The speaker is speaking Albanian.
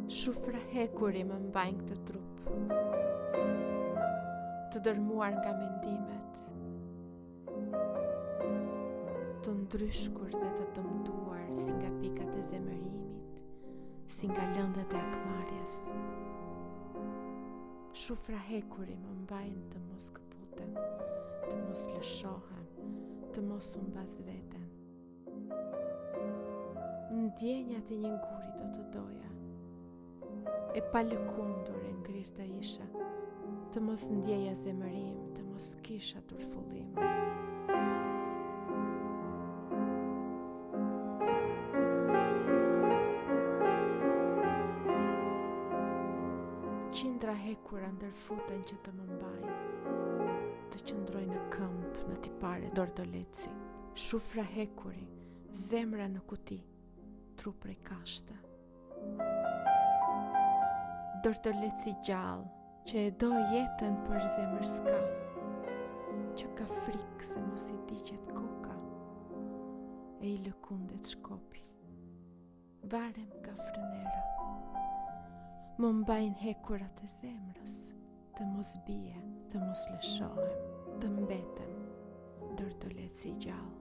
Shufra hekuri më mbajnë këtë trup, të dërmuar nga mendimet, të ndryshkur dhe të dëmtuar si nga pikat e zemërimit, si nga lëndët e akmarrjes. Shufra hekuri më mbajnë të mos këputem, të mos lëshohem, të mos u mbas veten. Ndjenjat e një nguri do të doja, e pa lëkundur e ngrirë të isha, të mos ndjeja zemërim, të mos kisha turfullim. Qindra hekura ndërfuten që të më mbajnë, të qëndroj në këmbë, në tipare dordoleci. Shufra hekuri, zemra në kuti, trup prej kashte. Dordoleci gjallë, që e do jetën për zemër s'ka, që ka frikë se mos i diqet koka, e i lëkundet shkopi. Varem nga frenera, më mbajnë hekurat e zemrës, të mos bie, të mos lëshohem, të mbetem, dordoleci gjallë.